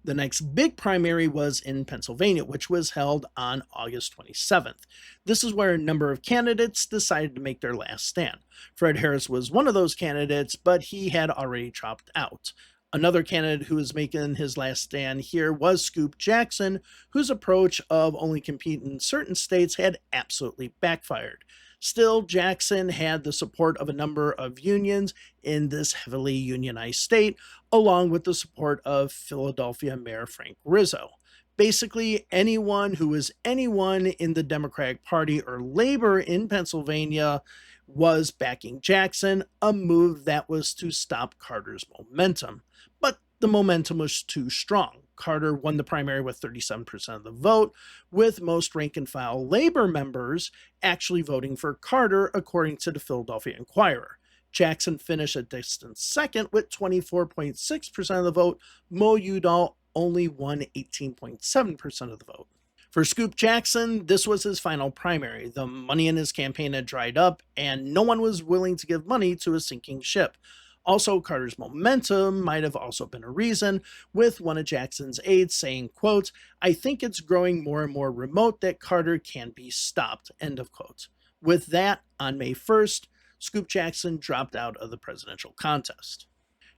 The next big primary was in Pennsylvania, which was held on August 27th. This is where a number of candidates decided to make their last stand. Fred Harris was one of those candidates, but he had already dropped out. Another candidate who was making his last stand here was Scoop Jackson, whose approach of only competing in certain states had absolutely backfired. Still, Jackson had the support of a number of unions in this heavily unionized state, along with the support of Philadelphia Mayor Frank Rizzo. Basically, anyone who was anyone in the Democratic Party or Labor in Pennsylvania was backing Jackson, a move that was to stop Carter's momentum. But the momentum was too strong. Carter won the primary with 37% of the vote, with most rank-and-file Labor members actually voting for Carter, according to the Philadelphia Inquirer. Jackson finished a distant second with 24.6% of the vote. Mo Udall only won 18.7% of the vote. For Scoop Jackson, this was his final primary. The money in his campaign had dried up, and no one was willing to give money to a sinking ship. Also, Carter's momentum might have also been a reason, with one of Jackson's aides saying, quote, "I think it's growing more and more remote that Carter can be stopped," end of quote. With that, on May 1st, Scoop Jackson dropped out of the presidential contest.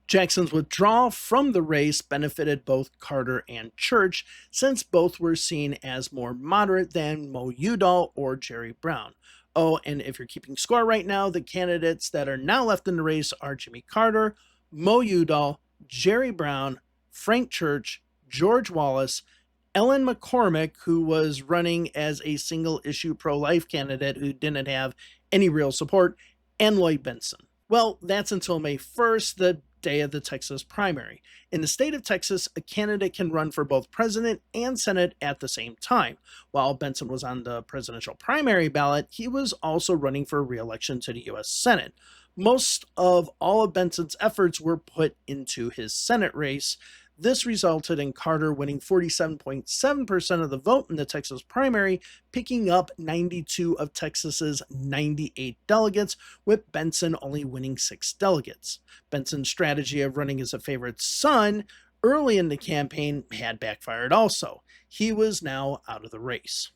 Jackson's withdrawal from the race benefited both Carter and Church, since both were seen as more moderate than Mo Udall or Jerry Brown. Oh, and if you're keeping score right now, the candidates that are now left in the race are Jimmy Carter, Mo Udall, Jerry Brown, Frank Church, George Wallace, Ellen McCormick, who was running as a single-issue pro-life candidate who didn't have any real support, and Lloyd Benson. Well, that's until May 1st, the day of the Texas primary. In the state of Texas, a candidate can run for both president and Senate at the same time. While Benson was on the presidential primary ballot, he was also running for re-election to the U.S. Senate. Most of all of Benson's efforts were put into his Senate race. This resulted in Carter winning 47.7% of the vote in the Texas primary, picking up 92 of Texas's 98 delegates, with Benson only winning 6 delegates. Benson's strategy of running as a favorite son early in the campaign had backfired also. he was now out of the race.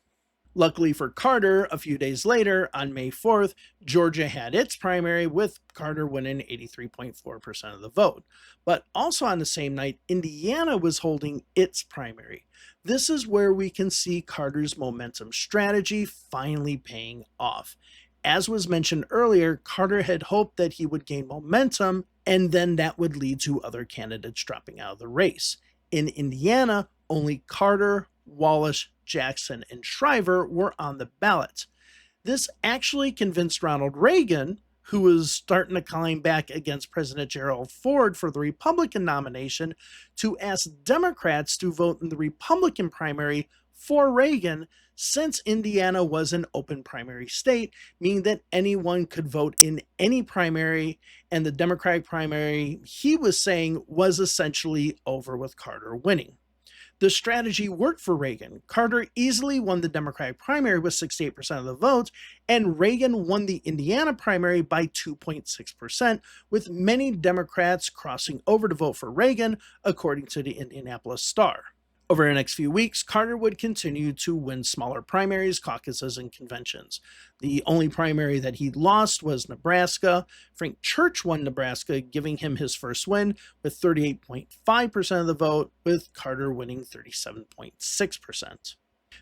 Luckily for Carter, a few days later, on May 4th, Georgia had its primary, with Carter winning 83.4% of the vote. But also on the same night, Indiana was holding its primary. This is where we can see Carter's momentum strategy finally paying off. As was mentioned earlier, Carter had hoped that he would gain momentum, and then that would lead to other candidates dropping out of the race. In Indiana, only Carter, Wallace, Jackson, and Shriver were on the ballot. This actually convinced Ronald Reagan, who was starting to climb back against President Gerald Ford for the Republican nomination, to ask Democrats to vote in the Republican primary for Reagan, since Indiana was an open primary state, meaning that anyone could vote in any primary, and the Democratic primary, he was saying, was essentially over with Carter winning. The strategy worked for Reagan. Carter easily won the Democratic primary with 68% of the vote, and Reagan won the Indiana primary by 2.6%, with many Democrats crossing over to vote for Reagan, according to the Indianapolis Star. Over the next few weeks, Carter would continue to win smaller primaries, caucuses, and conventions. The only primary that he lost was Nebraska. Frank Church won Nebraska, giving him his first win with 38.5% of the vote, with Carter winning 37.6%.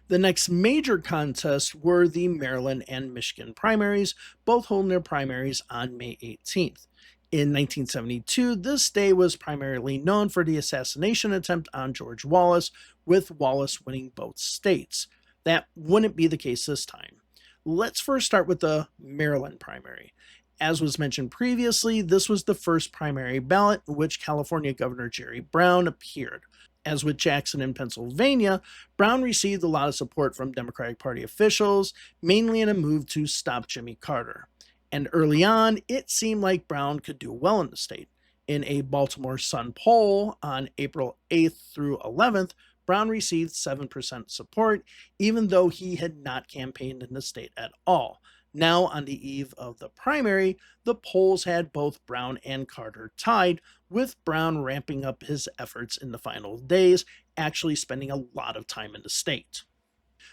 The next major contests were the Maryland and Michigan primaries, both holding their primaries on May 18th. In 1972, this day was primarily known for the assassination attempt on George Wallace, with Wallace winning both states. That wouldn't be the case this time. Let's first start with the Maryland primary. As was mentioned previously, this was the first primary ballot in which California Governor Jerry Brown appeared. As with Jackson in Pennsylvania, Brown received a lot of support from Democratic Party officials, mainly in a move to stop Jimmy Carter. And early on, it seemed like Brown could do well in the state. In a Baltimore Sun poll on April 8th through 11th, Brown received 7% support, even though he had not campaigned in the state at all. Now, on the eve of the primary, the polls had both Brown and Carter tied, with Brown ramping up his efforts in the final days, actually spending a lot of time in the state.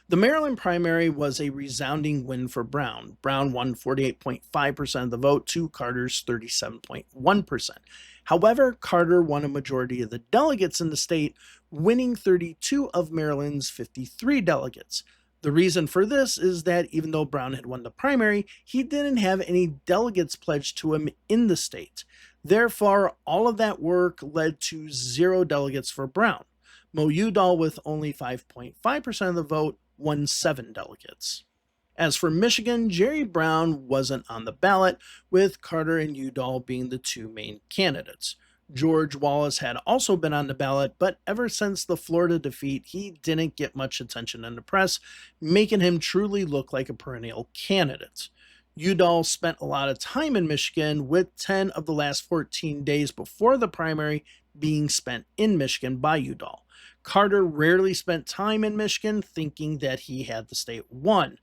The Maryland primary was a resounding win for Brown. Brown won 48.5% of the vote to Carter's 37.1%. However, Carter won a majority of the delegates in the state, winning 32 of Maryland's 53 delegates. The reason for this is that even though Brown had won the primary, he didn't have any delegates pledged to him in the state. Therefore, all of that work led to 0 delegates for Brown. Mo Udall, with only 5.5% of the vote, won 7 delegates. As for Michigan, Jerry Brown wasn't on the ballot, with Carter and Udall being the two main candidates. George Wallace had also been on the ballot, but ever since the Florida defeat, he didn't get much attention in the press, making him truly look like a perennial candidate. Udall spent a lot of time in Michigan, with 10 of the last 14 days before the primary being spent in Michigan by Udall. Carter rarely spent time in Michigan, thinking that he had the state won.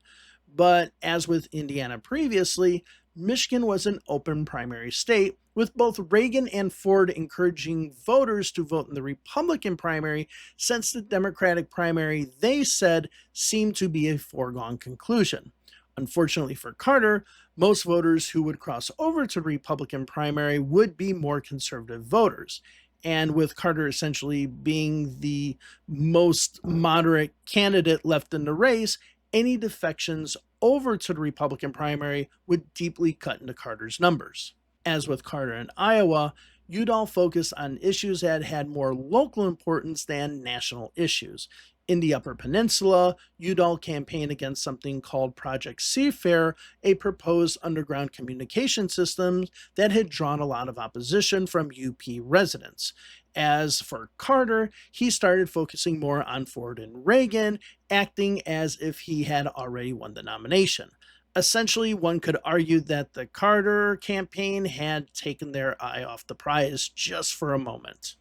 But as with Indiana previously, Michigan was an open primary state, with both Reagan and Ford encouraging voters to vote in the Republican primary, since the Democratic primary, they said, seemed to be a foregone conclusion. Unfortunately for Carter, most voters who would cross over to the Republican primary would be more conservative voters. And with Carter essentially being the most moderate candidate left in the race, any defections over to the Republican primary would deeply cut into Carter's numbers. As with Carter in Iowa, Udall focused on issues that had more local importance than national issues. In the Upper Peninsula, Udall campaigned against something called Project Seafair, a proposed underground communication system that had drawn a lot of opposition from UP residents. As for Carter, he started focusing more on Ford and Reagan, acting as if he had already won the nomination. Essentially, one could argue that the Carter campaign had taken their eye off the prize just for a moment.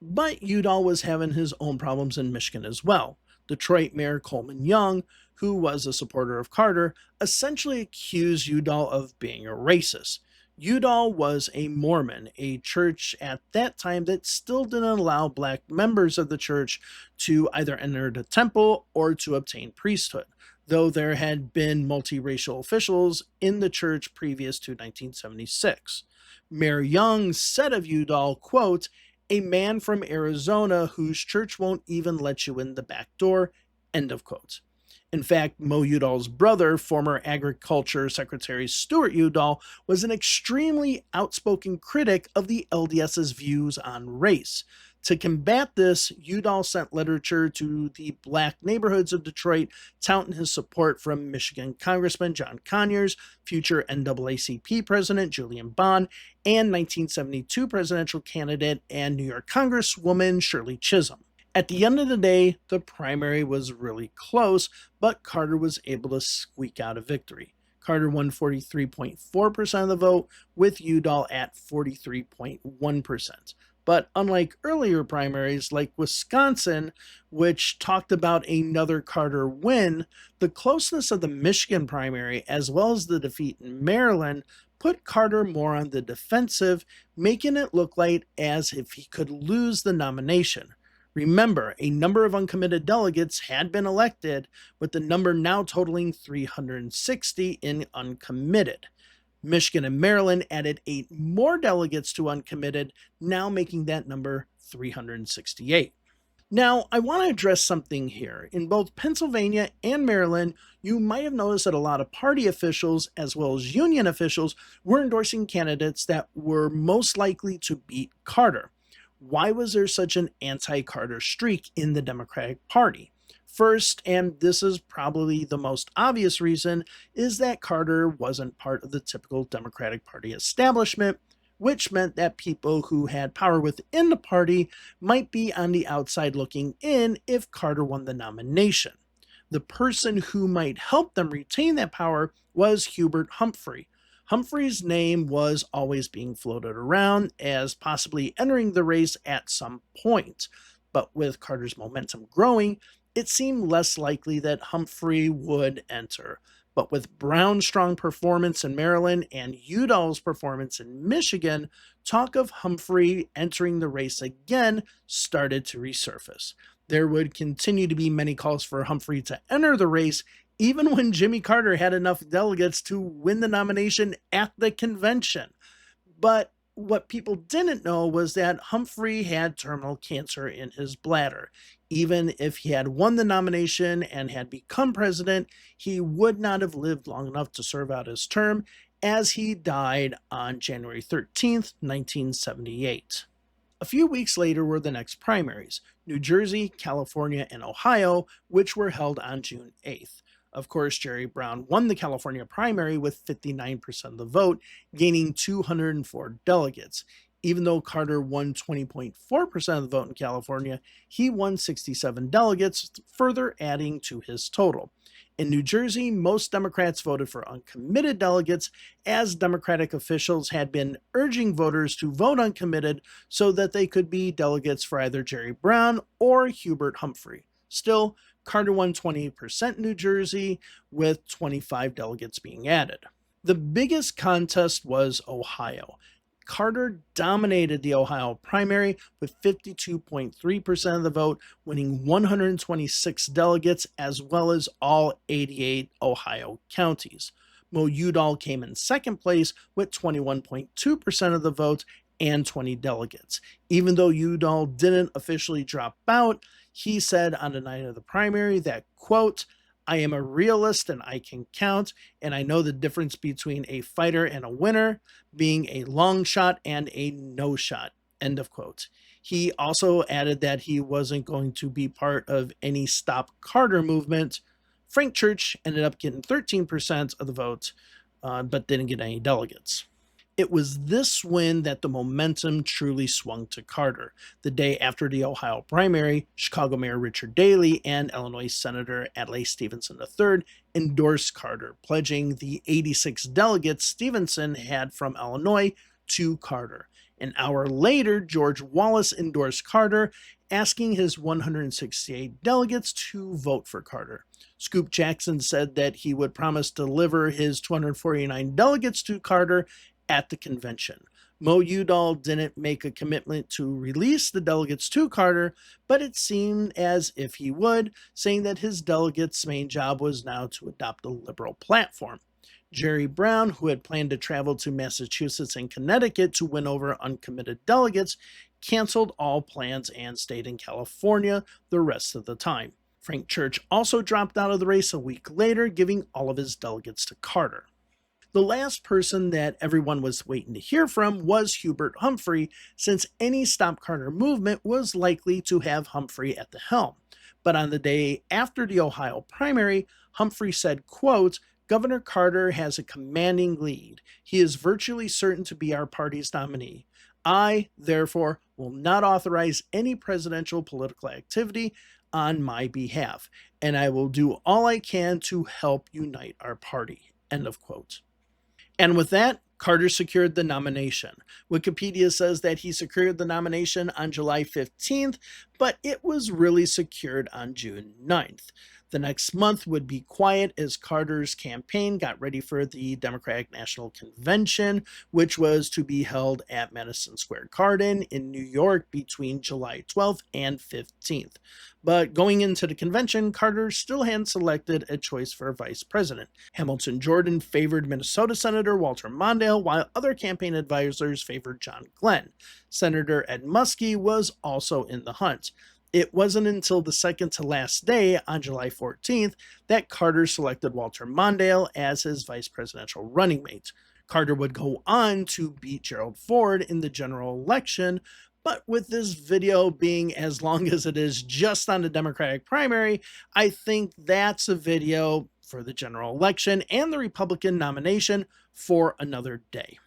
But Udall was having his own problems in Michigan as well. Detroit Mayor Coleman Young, who was a supporter of Carter, essentially accused Udall of being a racist. Udall was a Mormon, a church at that time that still didn't allow black members of the church to either enter the temple or to obtain priesthood, though there had been multiracial officials in the church previous to 1976. Mayor Young said of Udall, quote, "A man from Arizona whose church won't even let you in the back door," end of quote. In fact, Mo Udall's brother, former Agriculture Secretary Stuart Udall, was an extremely outspoken critic of the LDS's views on race. To combat this, Udall sent literature to the black neighborhoods of Detroit, touting his support from Michigan Congressman John Conyers, future NAACP President Julian Bond, and 1972 presidential candidate and New York Congresswoman Shirley Chisholm. At the end of the day, the primary was really close, but Carter was able to squeak out a victory. Carter won 43.4% of the vote, with Udall at 43.1%. But unlike earlier primaries like Wisconsin, which talked about another Carter win, the closeness of the Michigan primary, as well as the defeat in Maryland, put Carter more on the defensive, making it look like as if he could lose the nomination. Remember, a number of uncommitted delegates had been elected, with the number now totaling 360 in uncommitted. Michigan and Maryland added 8 more delegates to uncommitted, now making that number 368. Now, I want to address something here. In both Pennsylvania and Maryland, you might have noticed that a lot of party officials, as well as union officials, were endorsing candidates that were most likely to beat Carter. Why was there such an anti-Carter streak in the Democratic Party? First, and this is probably the most obvious reason, is that Carter wasn't part of the typical Democratic Party establishment, which meant that people who had power within the party might be on the outside looking in if Carter won the nomination. The person who might help them retain that power was Hubert Humphrey. Humphrey's name was always being floated around as possibly entering the race at some point, but with Carter's momentum growing, it seemed less likely that Humphrey would enter. But with Brown's strong performance in Maryland and Udall's performance in Michigan, talk of Humphrey entering the race again started to resurface. There would continue to be many calls for Humphrey to enter the race, even when Jimmy Carter had enough delegates to win the nomination at the convention. But what people didn't know was that Humphrey had terminal cancer in his bladder. Even if he had won the nomination and had become president, he would not have lived long enough to serve out his term, as he died on January 13th, 1978. A few weeks later were the next primaries: New Jersey, California, and Ohio, which were held on June 8th. Of course, Jerry Brown won the California primary with 59% of the vote, gaining 204 delegates. Even though Carter won 20.4% of the vote in California, he won 67 delegates, further adding to his total. In New Jersey, most Democrats voted for uncommitted delegates, as Democratic officials had been urging voters to vote uncommitted so that they could be delegates for either Jerry Brown or Hubert Humphrey. Still, Carter won 20% in New Jersey, with 25 delegates being added. The biggest contest was Ohio. Carter dominated the Ohio primary with 52.3% of the vote, winning 126 delegates as well as all 88 Ohio counties. Mo Udall came in second place with 21.2% of the vote and 20 delegates. Even though Udall didn't officially drop out, he said on the night of the primary that, quote, "I am a realist and I can count, and I know the difference between a fighter and a winner, being a long shot and a no shot," end of quote. He also added that he wasn't going to be part of any Stop Carter movement. Frank Church ended up getting 13% of the vote, but didn't get any delegates. It was this win that the momentum truly swung to Carter. The day after the Ohio primary, Chicago Mayor Richard Daley and Illinois Senator Adlai Stevenson III endorsed Carter, pledging the 86 delegates Stevenson had from Illinois to Carter. An hour later, George Wallace endorsed Carter, asking his 168 delegates to vote for Carter. Scoop Jackson said that he would promise to deliver his 249 delegates to Carter, at the convention. Mo Udall didn't make a commitment to release the delegates to Carter, but it seemed as if he would, saying that his delegates' main job was now to adopt a liberal platform. Jerry Brown, who had planned to travel to Massachusetts and Connecticut to win over uncommitted delegates, canceled all plans and stayed in California the rest of the time. Frank Church also dropped out of the race a week later, giving all of his delegates to Carter. The last person that everyone was waiting to hear from was Hubert Humphrey, since any Stop Carter movement was likely to have Humphrey at the helm. But on the day after the Ohio primary, Humphrey said, quote, "Governor Carter has a commanding lead. He is virtually certain to be our party's nominee. I, therefore, will not authorize any presidential political activity on my behalf, and I will do all I can to help unite our party." End of quote. And with that, Carter secured the nomination. Wikipedia says that he secured the nomination on July 15th, but it was really secured on June 9th. The next month would be quiet as Carter's campaign got ready for the Democratic National Convention, which was to be held at Madison Square Garden in New York between July 12th and 15th. But going into the convention, Carter still hadn't selected a choice for vice president. Hamilton Jordan favored Minnesota Senator Walter Mondale, while other campaign advisors favored John Glenn. Senator Ed Muskie was also in the hunt. It wasn't until the second to last day, on July 14th, that Carter selected Walter Mondale as his vice presidential running mate. Carter would go on to beat Gerald Ford in the general election, but with this video being as long as it is just on the Democratic primary, I think that's a video for the general election and the Republican nomination for another day.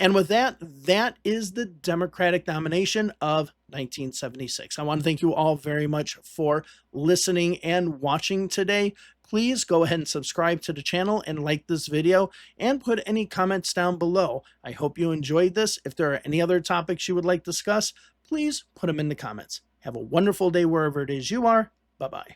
And with that, that is the Democratic nomination of 1976. I want to thank you all very much for listening and watching today. Please go ahead and subscribe to the channel and like this video and put any comments down below. I hope you enjoyed this. If there are any other topics you would like to discuss, please put them in the comments. Have a wonderful day wherever it is you are. Bye-bye.